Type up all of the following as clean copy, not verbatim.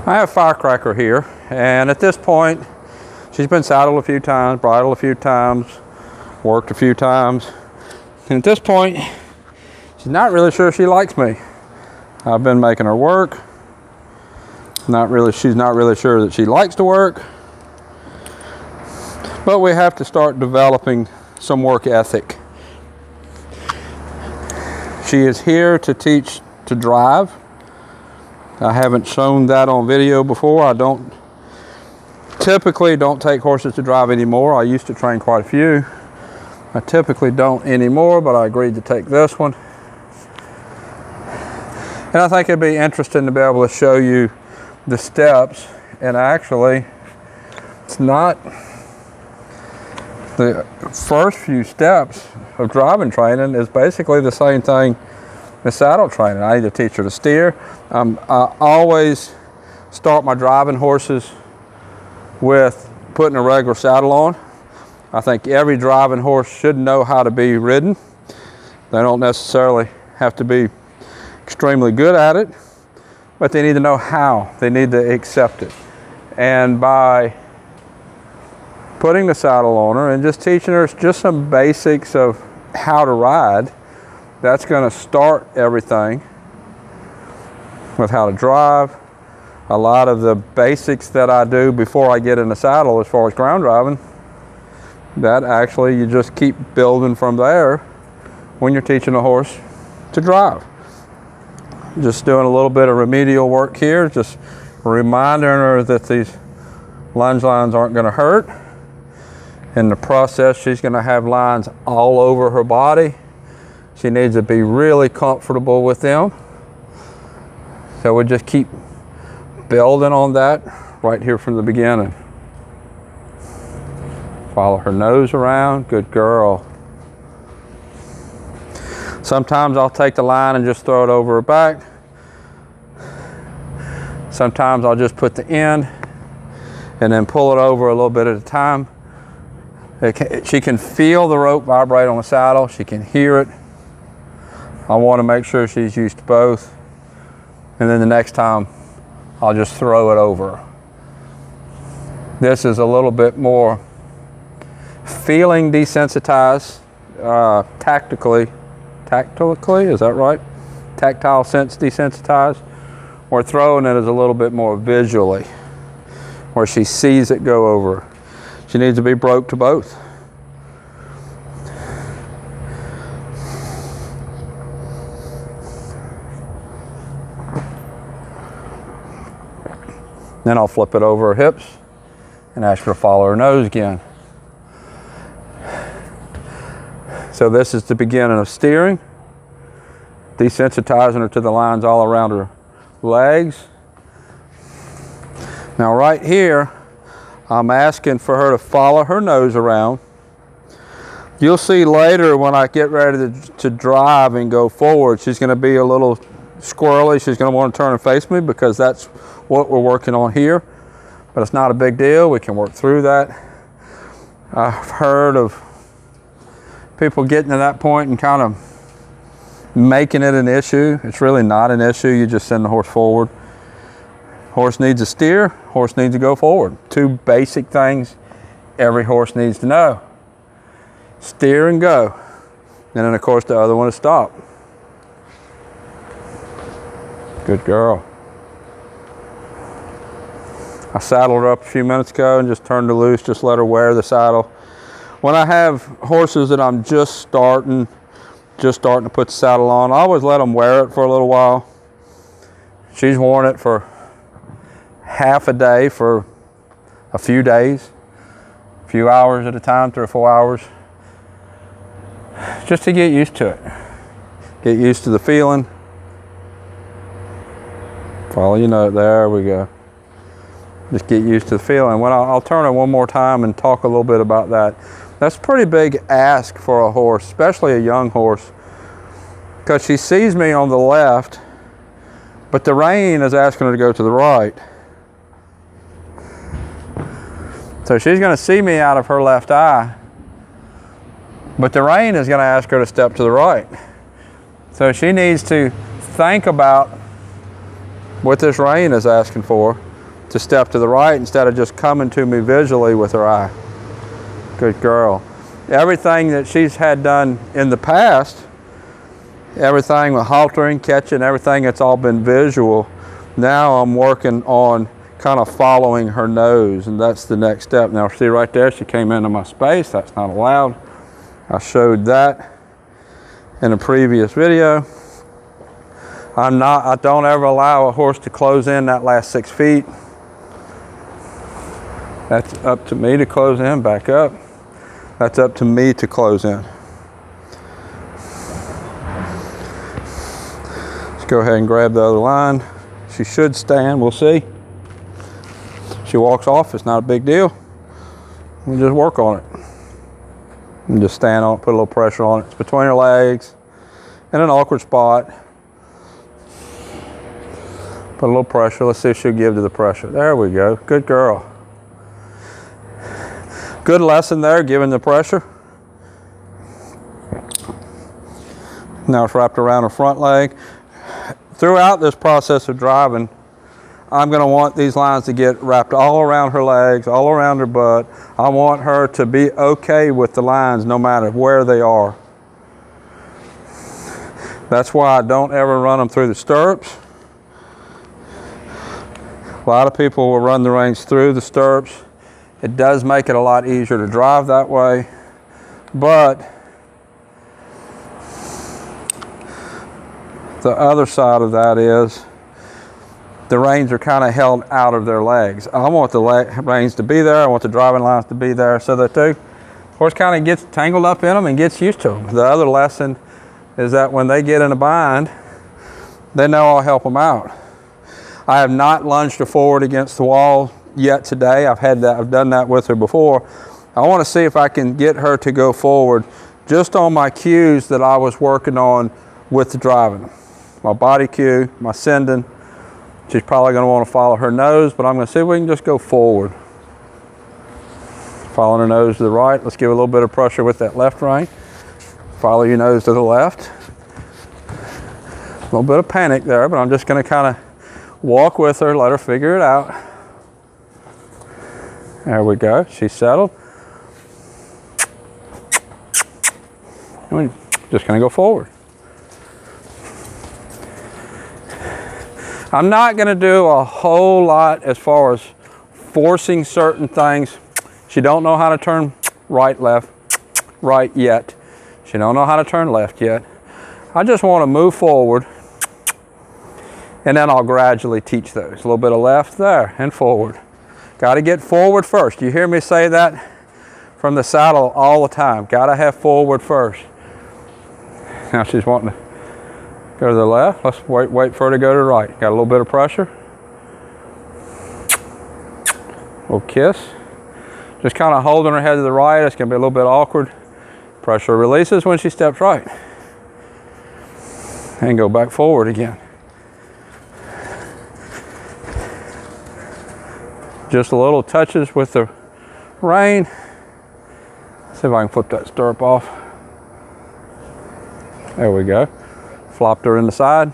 I have Firecracker here, and at this point, she's been saddled a few times, bridled a few times, worked a few times. And at this point, she's not really sure she likes me. I've been making her work. She's not really sure that she likes to work. But we have to start developing some work ethic. She is here to teach to drive. I haven't shown that on video before. I typically don't take horses to drive anymore. I used to train quite a few. I typically don't anymore, but I agreed to take this one. And I think it'd be interesting to be able to show you the steps. And actually, it's not the first few steps of driving training is basically the same thing as saddle training. I need to teach her to steer. I always start my driving horses with putting a regular saddle on. I think every driving horse should know how to be ridden. They don't necessarily have to be extremely good at it, but they need to know how. They need to accept it. And by putting the saddle on her and just teaching her just some basics of how to ride, that's going to start everything with how to drive. A lot of the basics that I do before I get in the saddle as far as ground driving, that actually you just keep building from there when you're teaching a horse to drive. Just doing a little bit of remedial work here, just reminding her that these lunge lines aren't going to hurt. In the process, she's going to have lines all over her body. She needs to be really comfortable with them. So we just keep building on that right here from the beginning. Follow her nose around. Good girl. Sometimes I'll take the line and just throw it over her back. Sometimes I'll just put the end and then pull it over a little bit at a time. She can feel the rope vibrate on the saddle. She can hear it. I want to make sure she's used to both. And then the next time, I'll just throw it over. This is a little bit more feeling desensitized, tactily, is that right? Tactile sense desensitized. Where throwing it is a little bit more visually, where she sees it go over. She needs to be broke to both. Then I'll flip it over her hips and ask her to follow her nose again. So this is the beginning of steering, desensitizing her to the lines all around her legs. Now right here, I'm asking for her to follow her nose around. You'll see later when I get ready to drive and go forward, she's going to be a little squirrely. She's going to want to turn and face me because that's what we're working on here. But it's not a big deal. We can work through that. I've heard of people getting to that point and kind of making it an issue. It's really not an issue. You just send the horse forward. Horse needs to steer, horse needs to go forward. Two basic things every horse needs to know. Steer and go. And then of course the other one is stop. Good girl. I saddled her up a few minutes ago and just turned her loose, just let her wear the saddle. When I have horses that I'm just starting to put the saddle on, I always let them wear it for a little while. She's worn it for half a day for a few days, a few hours at a time, 3 or 4 hours, just to get used to it. Get used to the feeling. Follow your note, there we go. Just get used to the feeling. When I'll turn it one more time and talk a little bit about that. That's a pretty big ask for a horse, especially a young horse, because she sees me on the left, but the rein is asking her to go to the right. So she's going to see me out of her left eye, but the rein is going to ask her to step to the right. So she needs to think about what this rein is asking for to step to the right instead of just coming to me visually with her eye. Good girl. Everything that she's had done in the past, everything with haltering, catching, everything, it's all been visual. Now I'm working on kind of following her nose, and that's the next step. Now see right there, she came into my space. That's not allowed. I showed that in a previous video. I don't ever allow a horse to close in that last 6 feet. That's up to me to close in, back up. That's up to me to close in. Let's go ahead and grab the other line. She should stand, we'll see. She walks off, it's not a big deal. We just work on it. And just stand on it, put a little pressure on it. It's between her legs, in an awkward spot. Put a little pressure, let's see if she'll give to the pressure. There we go, good girl. Good lesson there, giving the pressure. Now it's wrapped around her front leg. Throughout this process of driving, I'm going to want these lines to get wrapped all around her legs, all around her butt. I want her to be okay with the lines no matter where they are. That's why I don't ever run them through the stirrups. A lot of people will run the reins through the stirrups. It does make it a lot easier to drive that way, but the other side of that is the reins are kind of held out of their legs. I want the reins to be there. I want the driving lines to be there so that the horse kind of gets tangled up in them and gets used to them. The other lesson is that when they get in a bind, they know I'll help them out. I have not lunged her forward against the wall yet today. I've done that with her before. I want to see if I can get her to go forward just on my cues that I was working on with the driving. My body cue, my sending. She's probably going to want to follow her nose, but I'm going to see if we can just go forward. Following her nose to the right. Let's give a little bit of pressure with that left rein. Follow your nose to the left. A little bit of panic there, but I'm just going to kind of walk with her, let her figure it out. There we go, she's settled. And we're just gonna go forward. I'm not gonna do a whole lot as far as forcing certain things. She don't know how to turn right, left, right yet. She don't know how to turn left yet. I just wanna move forward, and then I'll gradually teach those. A little bit of left there and forward. Got to get forward first. You hear me say that from the saddle all the time. Got to have forward first. Now she's wanting to go to the left. Let's wait for her to go to the right. Got a little bit of pressure. Little kiss. Just kind of holding her head to the right. It's going to be a little bit awkward. Pressure releases when she steps right. And go back forward again. Just a little touches with the rein. See if I can flip that stirrup off. There we go. Flopped her in the side.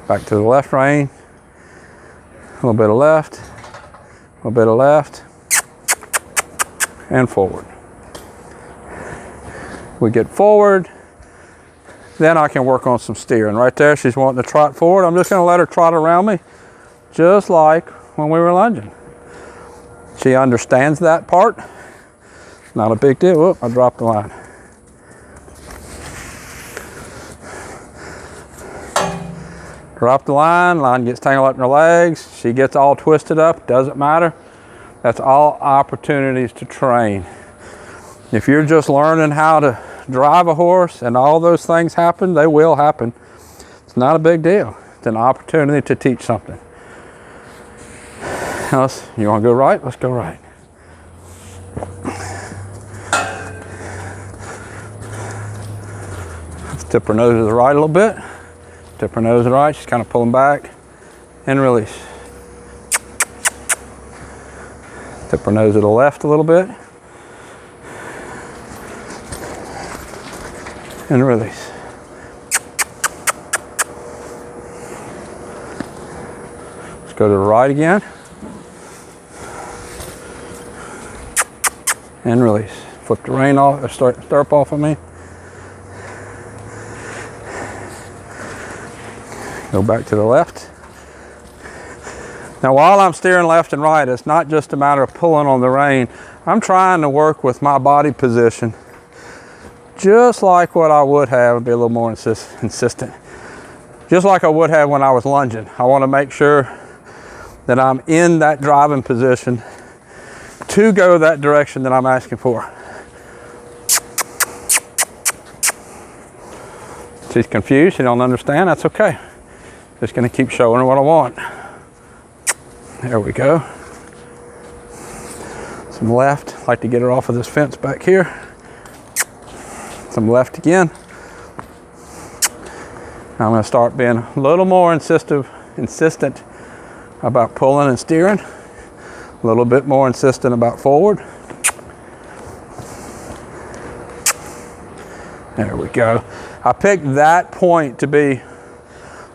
Back to the left rein. A little bit of left. A little bit of left. And forward. We get forward. Then I can work on some steering. Right there, she's wanting to trot forward. I'm just going to let her trot around me, just like when we were lunging. She understands that part. Not a big deal. Whoop, I dropped the line. Drop the line gets tangled up in her legs. She gets all twisted up, doesn't matter. That's all opportunities to train. If you're just learning how to drive a horse and all those things happen, they will happen. It's not a big deal. It's an opportunity to teach something. You want to go right? Let's go right. Let's tip her nose to the right a little bit. Tip her nose to the right. She's kind of pulling back and release. Tip her nose to the left a little bit and release. Let's go to the right again. And release. Flip the rein off, or stirrup off of me. Go back to the left. Now while I'm steering left and right, it's not just a matter of pulling on the rein. I'm trying to work with my body position just like what I would have, be a little more insistent. Just like I would have when I was lunging. I want to make sure that I'm in that driving position to go that direction that I'm asking for. She's confused, she don't understand, that's okay. Just gonna keep showing her what I want. There we go. Some left, like to get her off of this fence back here. Some left again. I'm gonna start being a little more insistent about pulling and steering. A little bit more insistent about forward. There we go. I picked that point to be a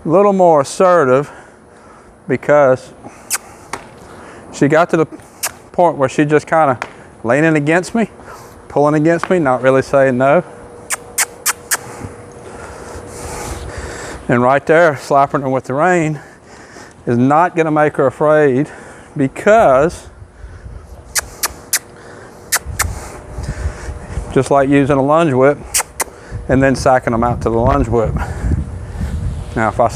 little more assertive because she got to the point where she just kind of leaning against me, pulling against me, not really saying no. And right there, slapping her with the rein is not gonna make her afraid, because just like using a lunge whip and then sacking them out to the lunge whip. Now if I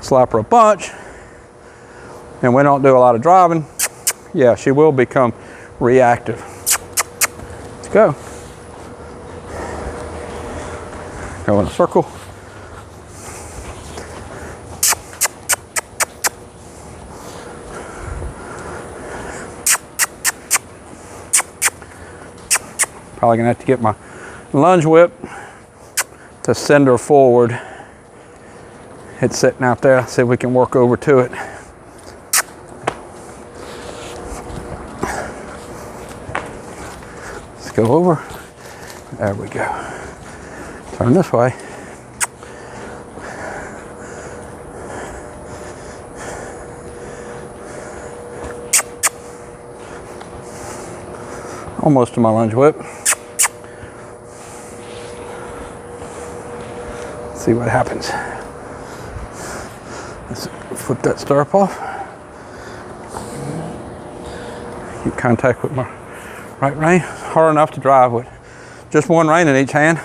slap her a bunch and we don't do a lot of driving, yeah, she will become reactive. Let's go. Go in a circle. Probably gonna have to get my lunge whip to send her forward. It's sitting out there. See if we can work over to it. Let's go over. There we go. Turn this way. Almost to my lunge whip. See what happens. Let's flip that stirrup off. Keep contact with my right rein. Hard enough to drive with just one rein in each hand.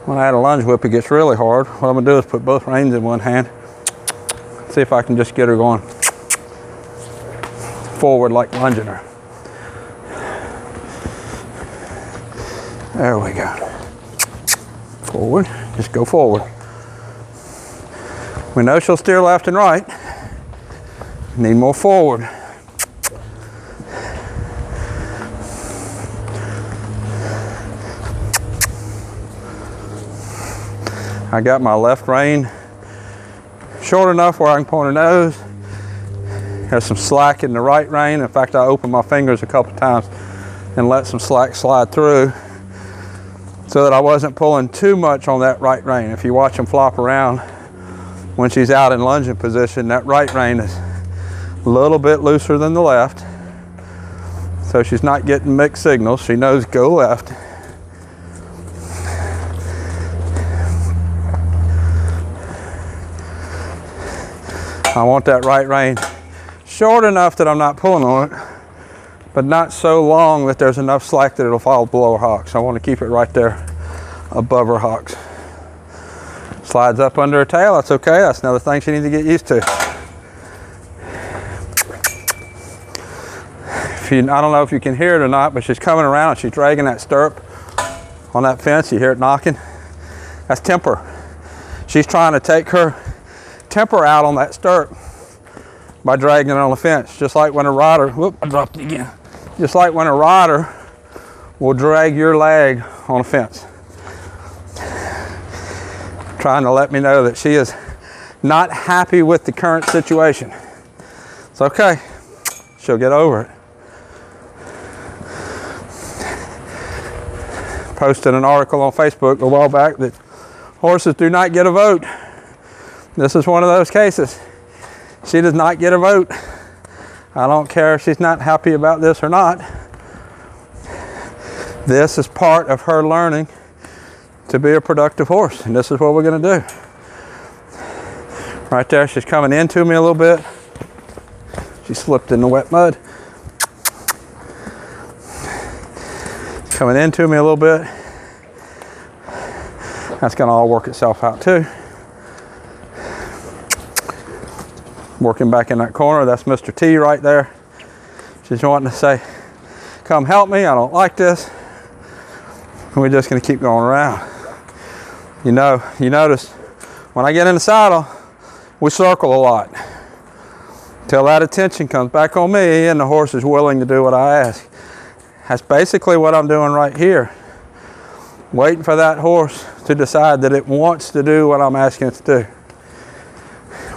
When I add a lunge whip, it gets really hard. What I'm gonna do is put both reins in one hand. See if I can just get her going forward like lunging her. There we go. Forward, just go forward. We know she'll steer left and right. Need more forward. I got my left rein short enough where I can point her nose. There's some slack in the right rein. In fact, I opened my fingers a couple times and let some slack slide through so that I wasn't pulling too much on that right rein. If you watch them flop around when she's out in lunging position, that right rein is a little bit looser than the left. So she's not getting mixed signals. She knows go left. I want that right rein short enough that I'm not pulling on it, but not so long that there's enough slack that it'll fall below her hocks. I want to keep it right there above her hocks. Slides up under her tail, that's okay. That's another thing she needs to get used to. I don't know if you can hear it or not, but she's coming around and she's dragging that stirrup on that fence. You hear it knocking? That's temper. She's trying to take her temper out on that stirrup by dragging it on the fence. Just like when a rider, whoop, I dropped it again. Just like when a rider will drag your leg on a fence. Trying to let me know that she is not happy with the current situation. It's okay, she'll get over it. Posted an article on Facebook a while back that horses do not get a vote. This is one of those cases. She does not get a vote. I don't care if she's not happy about this or not. This is part of her learning to be a productive horse, and this is what we're going to do. Right there, she's coming into me a little bit. She slipped in the wet mud. Coming into me a little bit. That's going to all work itself out too. Working back in that corner, that's Mr. T right there. She's wanting to say, come help me, I don't like this. And we're just going to keep going around. You notice when I get in the saddle, we circle a lot till that attention comes back on me and the horse is willing to do what I ask. That's basically what I'm doing right here. Waiting for that horse to decide that it wants to do what I'm asking it to do.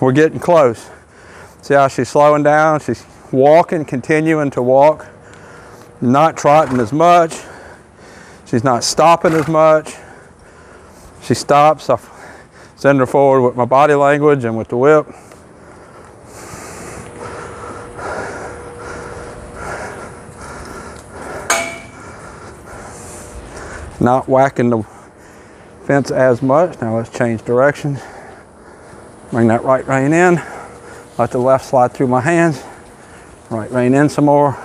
We're getting close. See how she's slowing down? She's walking, continuing to walk, not trotting as much. She's not stopping as much. She stops. I send her forward with my body language and with the whip. Not whacking the fence as much. Now let's change directions. Bring that right rein in. Let the left slide through my hands. Right rein in some more.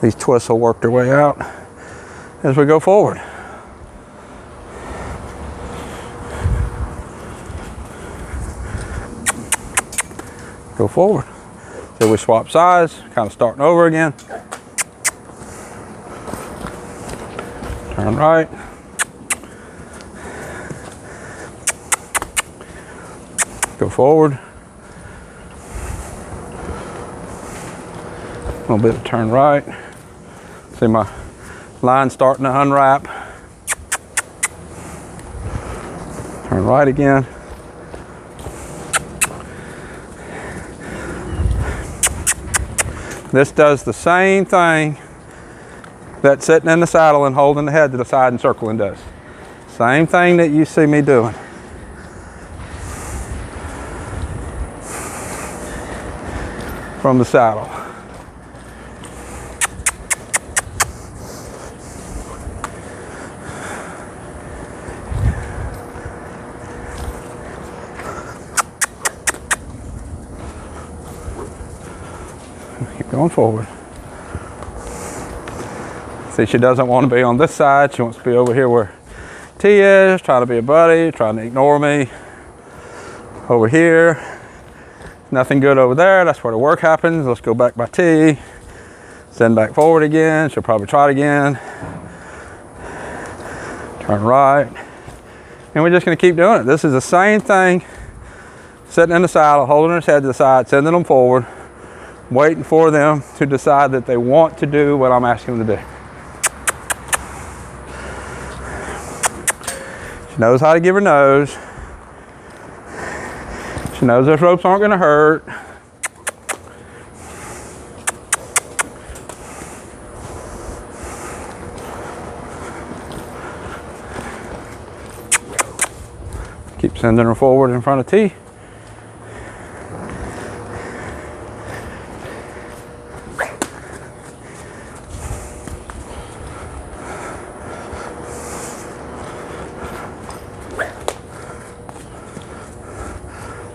These twists will work their way out as we go forward. Go forward. So we swap sides, kind of starting over again. Turn right. Go forward. A little bit of turn right. See my line starting to unwrap. Turn right again. This does the same thing that sitting in the saddle and holding the head to the side and circling does. Same thing that you see me doing. From the saddle. Keep going forward. See, she doesn't want to be on this side. She wants to be over here where T is, trying to be a buddy, trying to ignore me. Over here. Nothing good over there. That's where the work happens. Let's go back by T. Send back forward again. She'll probably try it again. Turn right. And we're just going to keep doing it. This is the same thing. Sitting in the saddle, holding her head to the side, sending them forward, waiting for them to decide that they want to do what I'm asking them to do. She knows how to give her nose. She knows those ropes aren't going to hurt. Keep sending her forward in front of T.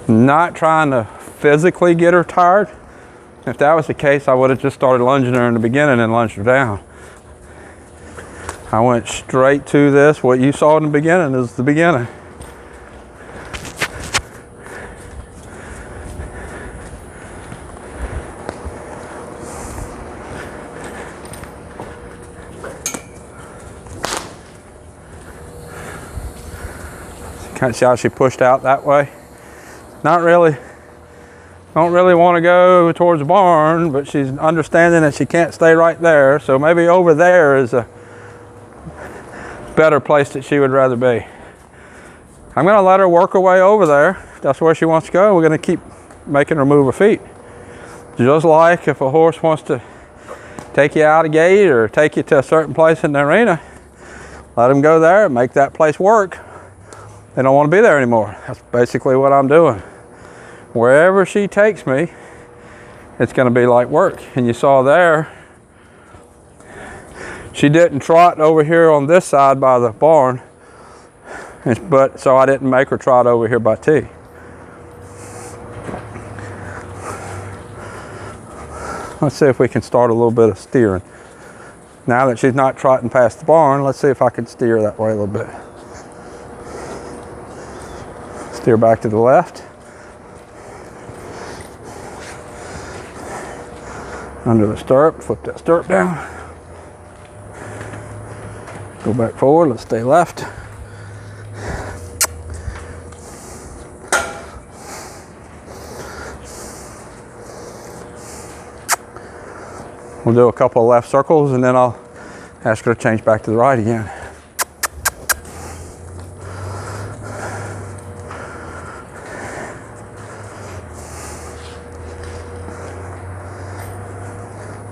Not trying to physically get her tired. If that was the case, I would have just started lunging her in the beginning and lunged her down. I went straight to this. What you saw in the beginning is the beginning. Can't see how she pushed out that way. Not really. Don't really want to go towards the barn, but she's understanding that she can't stay right there. So maybe over there is a better place that she would rather be. I'm going to let her work her way over there. If that's where she wants to go, we're going to keep making her move her feet. Just like if a horse wants to take you out of gate or take you to a certain place in the arena, let him go there and make that place work. they don't want to be there anymore. That's basically what I'm doing. Wherever she takes me, it's going to be like work. And you saw there, she didn't trot over here on this side by the barn, but so I didn't make her trot over here by T. Let's see if we can start a little bit of steering. Now that she's not trotting past the barn, let's see if I can steer that way a little bit. Steer back to the left. Under the stirrup, flip that stirrup down. Go back forward, let's stay left. We'll do a couple of left circles and then I'll ask her to change back to the right again.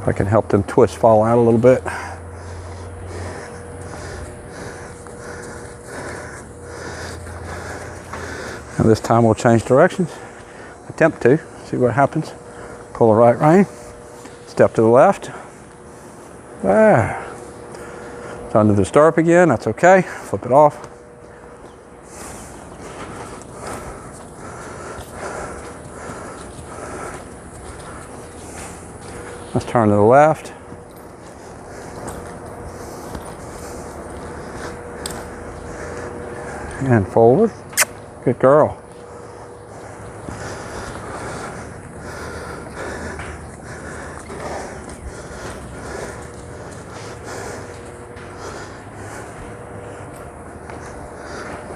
I can help them twists fall out a little bit. And this time we'll change directions. Attempt to, see what happens. Pull the right rein, step to the left. There. It's under the stirrup again, that's okay. Flip it off. Let's turn to the left. And forward. Good girl.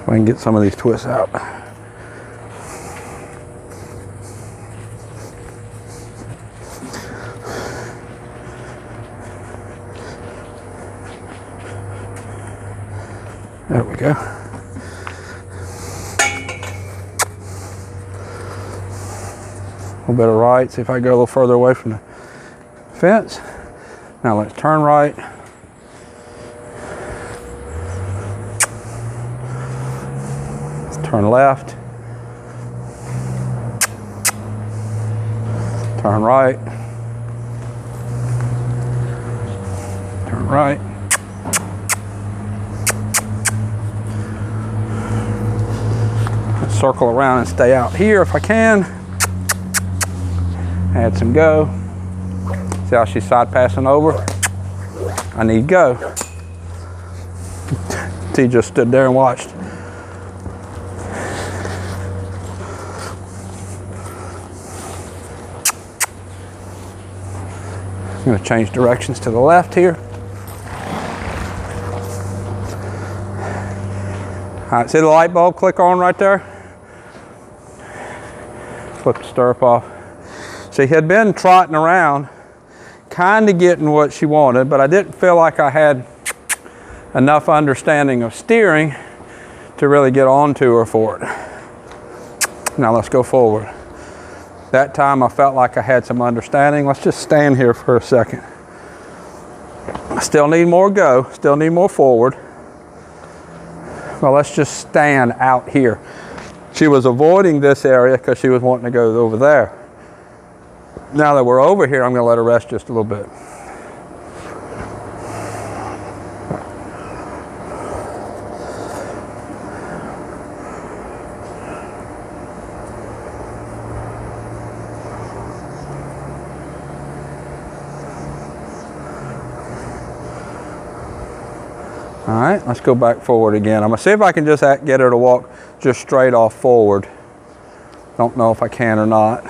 I can get some of these twists out. There we go. A little bit of right, see if I go a little further away from the fence. Now let's turn right. Let's turn left. Turn right. Turn right. Circle around and stay out here if I can. Add some go. See how she's side passing over? I need go. T just stood there and watched. I'm going to change directions to the left here. All right, see the light bulb click on right there? Flip the stirrup off. She had been trotting around, kind of getting what she wanted, but I didn't feel like I had enough understanding of steering to really get onto her for it. Now let's go forward. That time I felt like I had some understanding. Let's just stand here for a second. I still need more go, still need more forward. Well, let's just stand out here. She was avoiding this area because she was wanting to go over there. Now that we're over here, I'm going to let her rest just a little bit. All right, let's go back forward again. I'm gonna see if I can just get her to walk just straight off forward. Don't know if I can or not.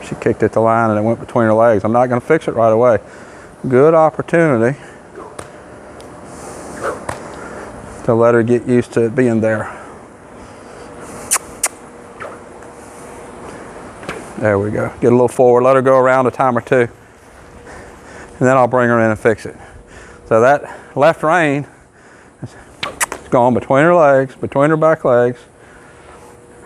She kicked at the line and it went between her legs. I'm not gonna fix it right away. Good opportunity to let her get used to it being there. There we go. Get a little forward, let her go around a time or two. And then I'll bring her in and fix it. So that left rein is gone between her legs, between her back legs.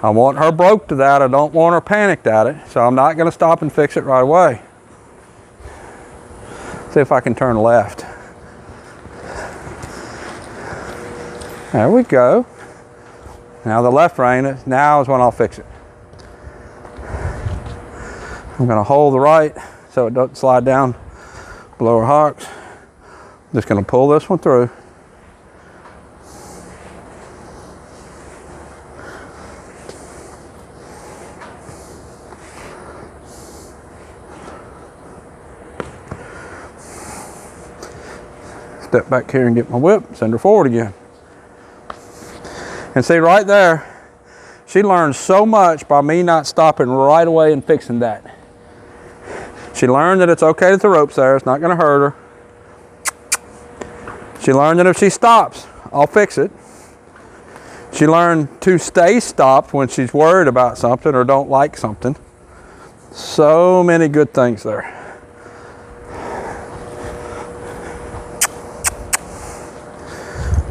I want her broke to that. I don't want her panicked at it. So I'm not gonna stop and fix it right away. See if I can turn left. There we go. Now the left rein, now is when I'll fix it. I'm going to hold the right so it doesn't slide down below our hocks. Just going to pull this one through. Step back here and get my whip, send her forward again. And see right there, she learned so much by me not stopping right away and fixing that. She learned that it's okay that the rope's there, it's not gonna hurt her. She learned that if she stops, I'll fix it. She learned to stay stopped when she's worried about something or don't like something. So many good things there.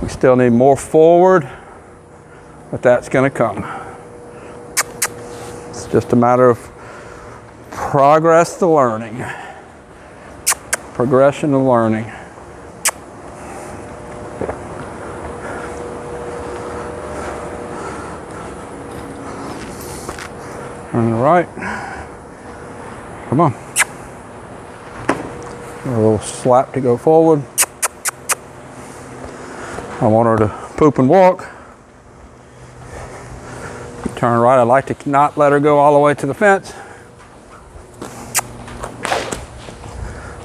We still need more forward, but that's going to come. It's just a matter of progress to learning. Progression to learning. Turn to the right. Come on. A little slap to go forward. I want her to poop and walk. Turn right. I like to not let her go all the way to the fence.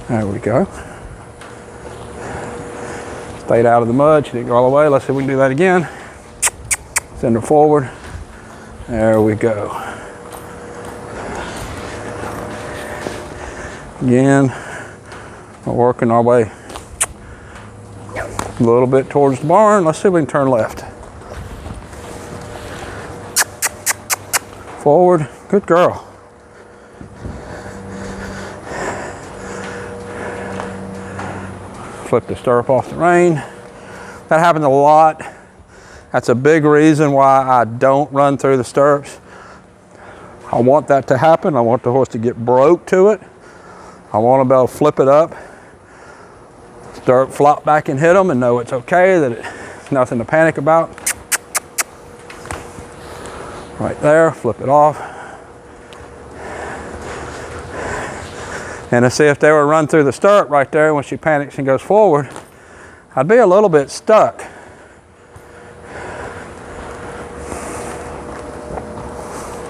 There we go. Stayed out of the mud. She didn't go all the way. Let's see if we can do that again. Send her forward. There we go. Again, we're working our way a little bit towards the barn. Let's see if we can turn left. Forward. Good girl. Flip the stirrup off the rein. That happens a lot. That's a big reason why I don't run through the stirrups. I want that to happen. I want the horse to get broke to it. I want to be able to flip it up, stirrup flop back and hit them and know it's okay, that it's nothing to panic about. Right there, flip it off. And to see if they were run through the stirrup right there when she panics and goes forward, I'd be a little bit stuck.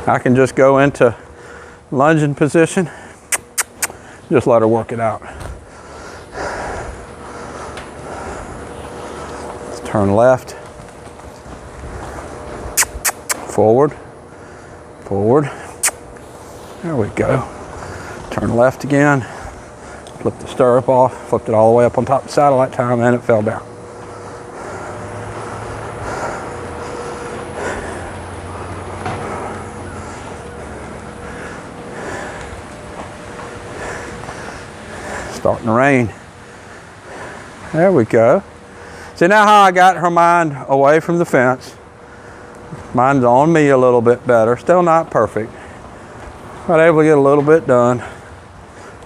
I can just go into lunging position, just let her work it out. Let's turn left. Forward, forward. There we go. Turn left again. Flip the stirrup off. Flipped it all the way up on top of the saddle that time, and it fell down. Starting to rain. There we go. See now how I got her mind away from the fence. Mine's on me a little bit better. Still not perfect, but able to get a little bit done.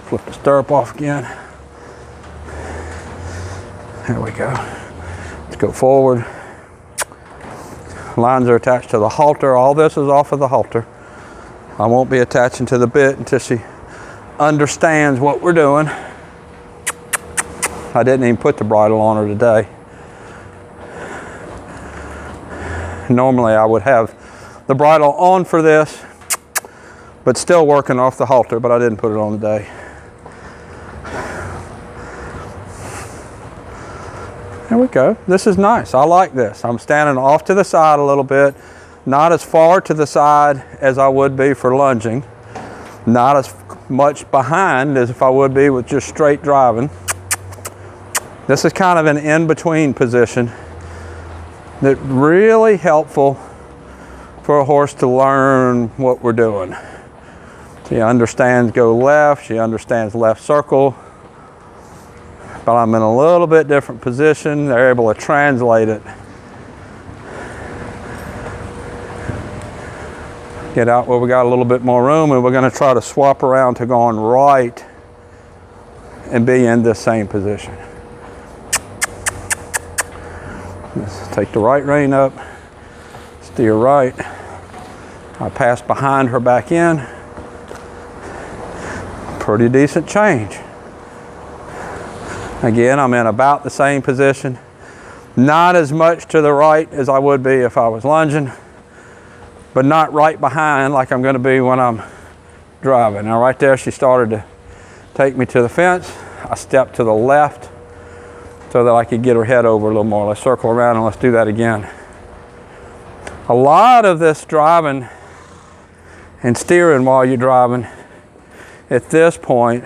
Flip the stirrup off again. There we go. Let's go forward. Lines are attached to the halter. All this is off of the halter. I won't be attaching to the bit until she understands what we're doing. I didn't even put the bridle on her today. Normally I would have the bridle on for this, but still working off the halter, but I didn't put it on today. There we go. This is nice. I like this. I'm standing off to the side a little bit, not as far to the side as I would be for lunging, not as much behind as if I would be with just straight driving. This is kind of an in-between position that's really helpful for a horse to learn what we're doing. She understands go left, she understands left circle, but I'm in a little bit different position. They're able to translate it. Get out where we got a little bit more room, and we're going to try to swap around to going right and be in this same position. Let's take the right rein up, steer right. I pass behind her back in. Pretty decent change. Again, I'm in about the same position. Not as much to the right as I would be if I was lunging, but not right behind like I'm going to be when I'm driving. Now right there, she started to take me to the fence. I stepped to the left so that I could get her head over a little more. Let's circle around and let's do that again. A lot of this driving and steering while you're driving at this point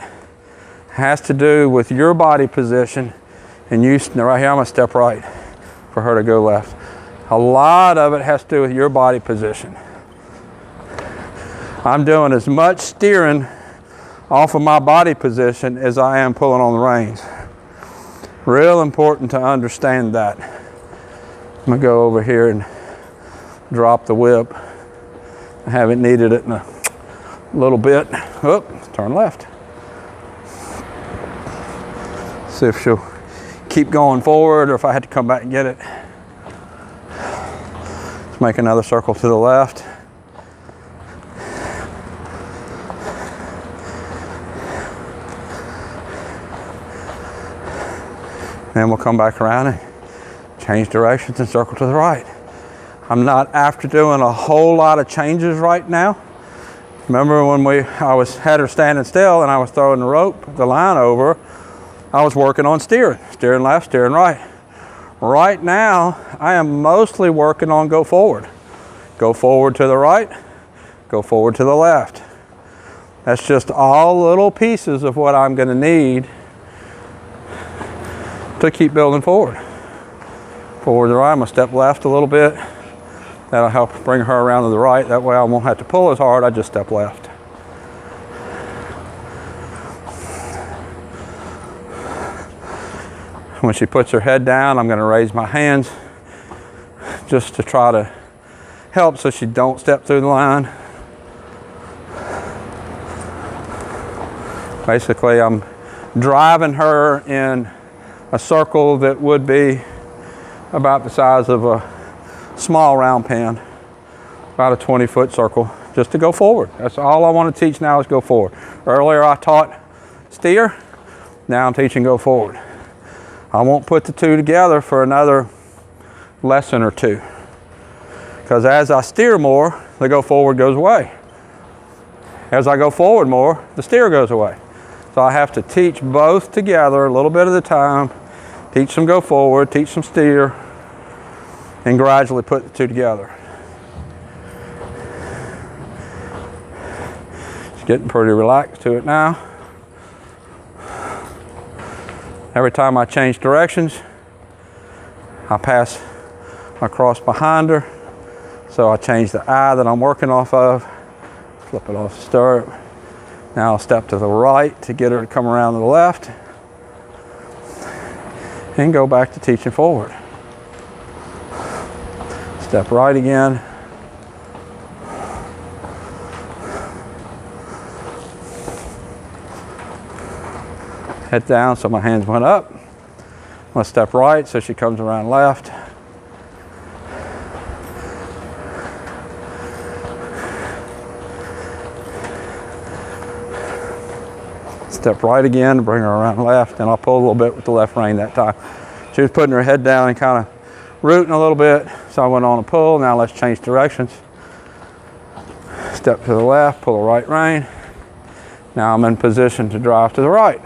has to do with your body position, and you, right here I'm gonna step right for her to go left. A lot of it has to do with your body position. I'm doing as much steering off of my body position as I am pulling on the reins. Real important to understand that. I'm gonna go over here and drop the whip. I haven't needed it in a little bit. Oh, turn left. See if she'll keep going forward or if I had to come back and get it. Let's make another circle to the left. Then we'll come back around and change directions and circle to the right. I'm not after doing a whole lot of changes right now. Remember when I had her standing still and I was throwing the line over, I was working on steering left, steering right. Right now, I am mostly working on go forward. Go forward to the right, go forward to the left. That's just all little pieces of what I'm gonna need to keep building forward. Forward to the right, I'm gonna step left a little bit. That'll help bring her around to the right. That way I won't have to pull as hard, I just step left. When she puts her head down, I'm gonna raise my hands just to try to help so she don't step through the line. Basically, I'm driving her in a circle that would be about the size of a small round pen, about a 20-foot circle, just to go forward. That's all I want to teach now is go forward. Earlier I taught steer, now I'm teaching go forward. I won't put the two together for another lesson or two, because as I steer more, the go forward goes away. As I go forward more, the steer goes away. So I have to teach both together a little bit at a time, teach some go forward, teach some steer, and gradually put the two together. She's getting pretty relaxed to it now. Every time I change directions, I pass across behind her. So I change the eye that I'm working off of, flip it off the stirrup. Now I'll step to the right to get her to come around to the left and go back to teaching forward. Step right again. Head down so my hands went up. I'm gonna step right so she comes around left. Step right again to bring her around left, and I'll pull a little bit with the left rein that time. She was putting her head down and kind of rooting a little bit, so I went on a pull. Now let's change directions. Step to the left, pull the right rein. Now I'm in position to drive to the right.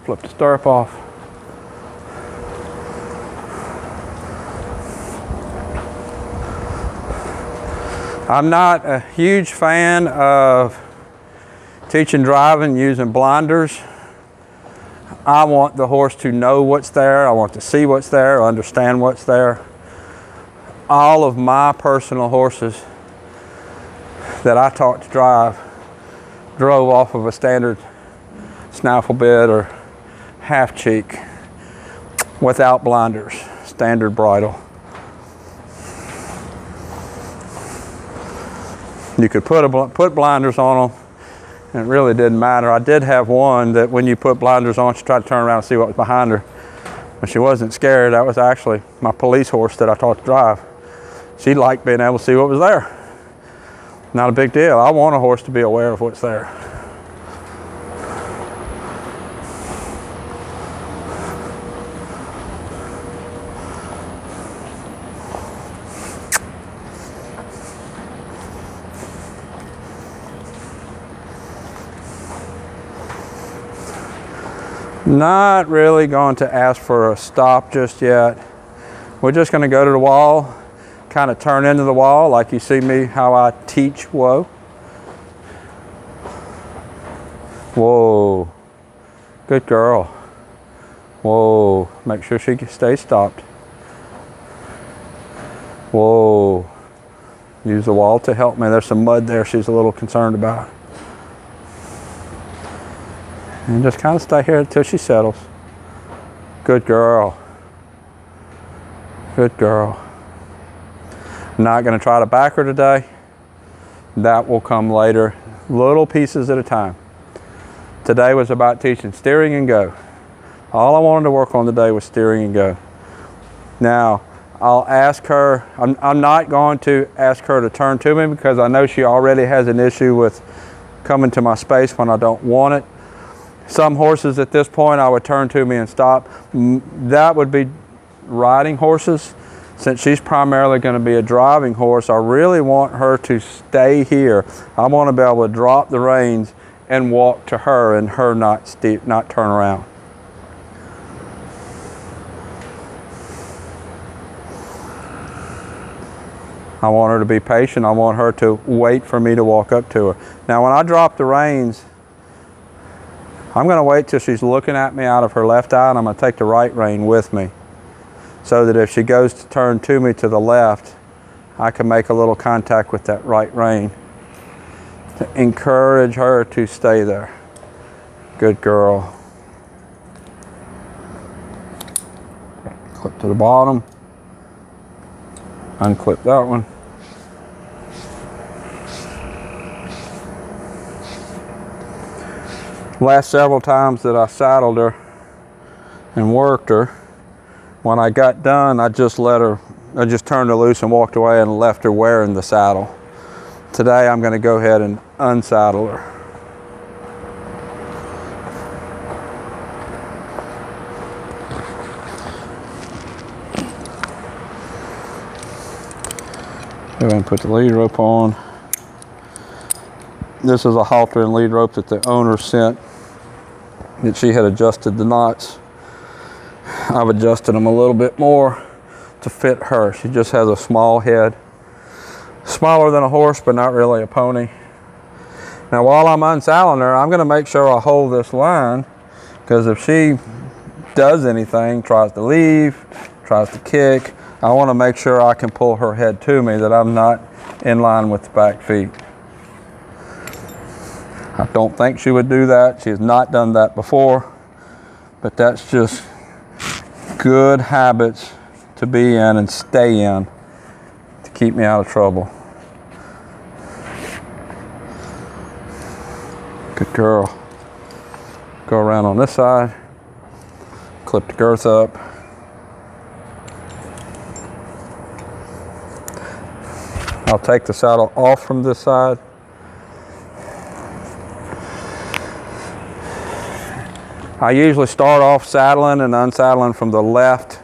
Flip the stirrup off. I'm not a huge fan of teaching driving using blinders. I want the horse to know what's there. I want to see what's there, understand what's there. All of my personal horses that I taught to drive drove off of a standard snaffle bit or half cheek without blinders, standard bridle. You could put blinders on them, and it really didn't matter. I did have one that when you put blinders on, she tried to turn around and see what was behind her. But she wasn't scared. That was actually my police horse that I taught to drive. She liked being able to see what was there. Not a big deal. I want a horse to be aware of what's there. Not really going to ask for a stop just yet. We're just going to go to the wall, kind of turn into the wall like you see me how I teach whoa. Whoa. Good girl. Whoa. Make sure she stays stopped. Whoa. Use the wall to help me. There's some mud there she's a little concerned about. And just kind of stay here until she settles. Good girl. Good girl. I'm not going to try to back her today. That will come later, little pieces at a time. Today was about teaching steering and go. All I wanted to work on today was steering and go. Now, I'll ask her, I'm not going to ask her to turn to me because I know she already has an issue with coming to my space when I don't want it. Some horses at this point I would turn to me and stop. That would be riding horses. Since she's primarily going to be a driving horse, I really want her to stay here. I want to be able to drop the reins and walk to her and her not turn around. I want her to be patient. I want her to wait for me to walk up to her. Now when I drop the reins, I'm going to wait till she's looking at me out of her left eye, and I'm going to take the right rein with me so that if she goes to turn to me to the left, I can make a little contact with that right rein to encourage her to stay there. Good girl. Clip to the bottom. Unclip that one. Last several times that I saddled her and worked her, when I got done, I just turned her loose and walked away and left her wearing the saddle. Today I'm going to go ahead and unsaddle her. Go ahead and put the lead rope on. This is a halter and lead rope that the owner sent, that she had adjusted the knots. I've adjusted them a little bit more to fit her. She just has a small head. Smaller than a horse, but not really a pony. Now while I'm unsaddling her, I'm gonna make sure I hold this line, because if she does anything, tries to leave, tries to kick, I wanna make sure I can pull her head to me, that I'm not in line with the back feet. I don't think she would do that. She has not done that before, but that's just good habits to be in and stay in to keep me out of trouble. Good girl. Go around on this side, clip the girth up. I'll take the saddle off from this side. I usually start off saddling and unsaddling from the left.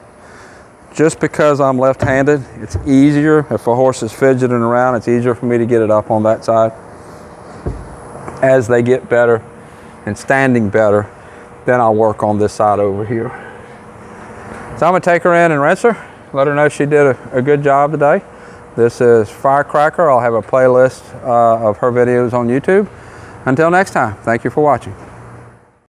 Just because I'm left-handed, it's easier. If a horse is fidgeting around, it's easier for me to get it up on that side. As they get better and standing better, then I'll work on this side over here. So I'm gonna take her in and rinse her, let her know she did a good job today. This is Firecracker. I'll have a playlist of her videos on YouTube. Until next time, thank you for watching.